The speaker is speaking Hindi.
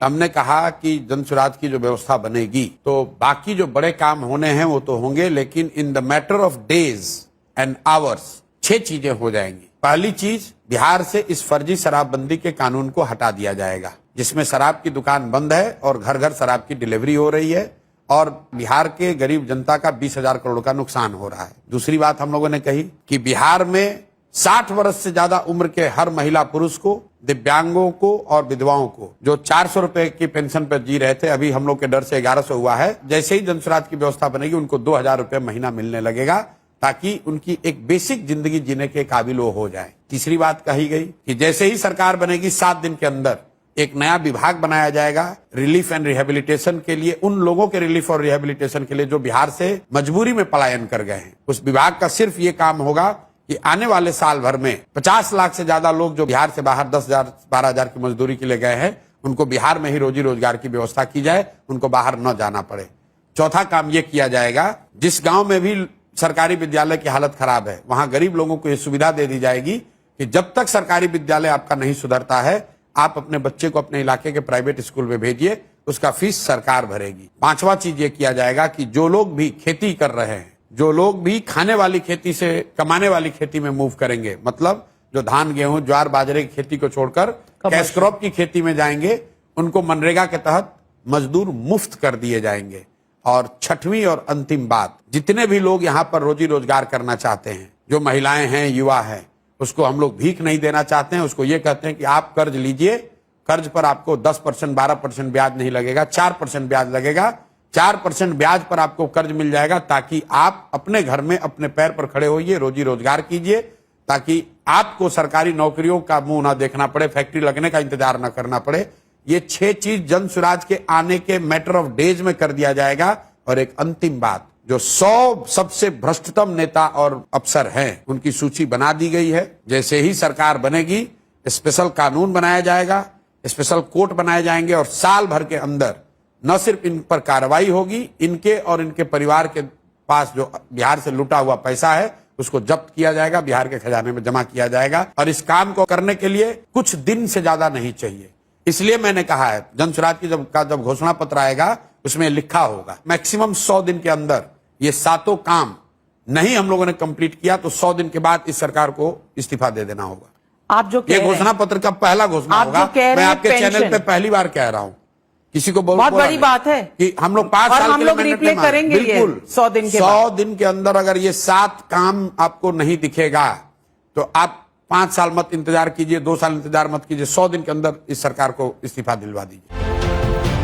हमने कहा कि जन स्वराज की जो व्यवस्था बनेगी तो बाकी जो बड़े काम होने हैं वो तो होंगे, लेकिन in the matter of days and hours 6 चीजें हो जाएंगी। पहली चीज, बिहार से इस फर्जी शराबबंदी के कानून को हटा दिया जाएगा, जिसमें शराब की दुकान बंद है और घर घर शराब की डिलीवरी हो रही है और बिहार के गरीब जनता का 20,000 करोड़ का नुकसान हो रहा है। दूसरी बात हम लोगों ने कही कि बिहार में 60 वर्ष से ज्यादा उम्र के हर महिला पुरुष को, दिव्यांगों को और विधवाओं को, जो 400 रुपए की पेंशन पर जी रहे थे, अभी हम लोग के डर से 1100 हुआ है, जैसे ही जन स्वराज की व्यवस्था बनेगी उनको 2,000 रुपए महीना मिलने लगेगा, ताकि उनकी एक बेसिक जिंदगी जीने के काबिल वो हो जाए। तीसरी बात कही गई कि जैसे ही सरकार बनेगी 7 दिन के अंदर एक नया विभाग बनाया जाएगा रिलीफ एंड रिहेबिलिटेशन के लिए, उन लोगों के रिलीफ और रिहेबिलिटेशन के लिए जो बिहार से मजबूरी में पलायन कर गए हैं। उस विभाग का सिर्फ ये काम होगा कि आने वाले साल भर में 50 लाख से ज्यादा लोग जो बिहार से बाहर 10,000 12,000 की मजदूरी के लिए गए हैं, उनको बिहार में ही रोजी रोजगार की व्यवस्था की जाए, उनको बाहर न जाना पड़े। चौथा काम ये किया जाएगा, जिस गांव में भी सरकारी विद्यालय की हालत खराब है वहां गरीब लोगों को ये सुविधा दे दी जाएगी कि जब तक सरकारी विद्यालय आपका नहीं सुधरता है, आप अपने बच्चे को अपने इलाके के प्राइवेट स्कूल में भेजिए, उसका फीस सरकार भरेगी। पांचवा चीज ये किया जाएगा कि जो लोग भी खेती कर रहे हैं, जो लोग भी खाने वाली खेती से कमाने वाली खेती में मूव करेंगे, मतलब जो धान गेहूं ज्वार बाजरे की खेती को छोड़कर कैश क्रॉप की खेती में जाएंगे, उनको मनरेगा के तहत मजदूर मुफ्त कर दिए जाएंगे। और छठवीं और अंतिम बात, जितने भी लोग यहाँ पर रोजी रोजगार करना चाहते हैं, जो महिलाएं हैं, युवा हैं, उसको हम लोग भीख नहीं देना चाहते हैं। उसको ये कहते हैं कि आप कर्ज लीजिए, कर्ज पर आपको 10% 12% ब्याज नहीं लगेगा, 4% ब्याज लगेगा। 4% ब्याज पर आपको कर्ज मिल जाएगा, ताकि आप अपने घर में अपने पैर पर खड़े होइए, रोजी रोजगार कीजिए, ताकि आपको सरकारी नौकरियों का मुंह ना देखना पड़े, फैक्ट्री लगने का इंतजार ना करना पड़े। ये 6 चीज जन स्वराज के आने के मैटर ऑफ डेज में कर दिया जाएगा। और एक अंतिम बात, जो 100 सबसे भ्रष्टतम नेता और अफसर हैं, उनकी सूची बना दी गई है। जैसे ही सरकार बनेगी स्पेशल कानून बनाया जाएगा, स्पेशल कोर्ट बनाए जाएंगे और साल भर के अंदर न सिर्फ इन पर कार्रवाई होगी, इनके और इनके परिवार के पास जो बिहार से लूटा हुआ पैसा है उसको जब्त किया जाएगा, बिहार के खजाने में जमा किया जाएगा। और इस काम को करने के लिए कुछ दिन से ज्यादा नहीं चाहिए। इसलिए मैंने कहा है, जन स्वराज की जब घोषणा पत्र आएगा उसमें लिखा होगा मैक्सिमम 100 दिन के अंदर ये 7 काम नहीं हम लोगों ने कंप्लीट किया तो 100 दिन के बाद इस सरकार को इस्तीफा दे देना होगा। आप जो ये घोषणा पत्र का पहला घोषणा होगा। मैं आपके चैनल पे पहली बार कह रहा हूं, किसी को बहुत बड़ी बात है कि हम लोग 5 साल हम लोग रिप्ले करेंगे। बिल्कुल 100 दिन के अंदर अगर ये 7 काम आपको नहीं दिखेगा तो आप 5 साल मत इंतजार कीजिए, 2 साल इंतजार मत कीजिए, 100 दिन के अंदर इस सरकार को इस्तीफा दिलवा दीजिए।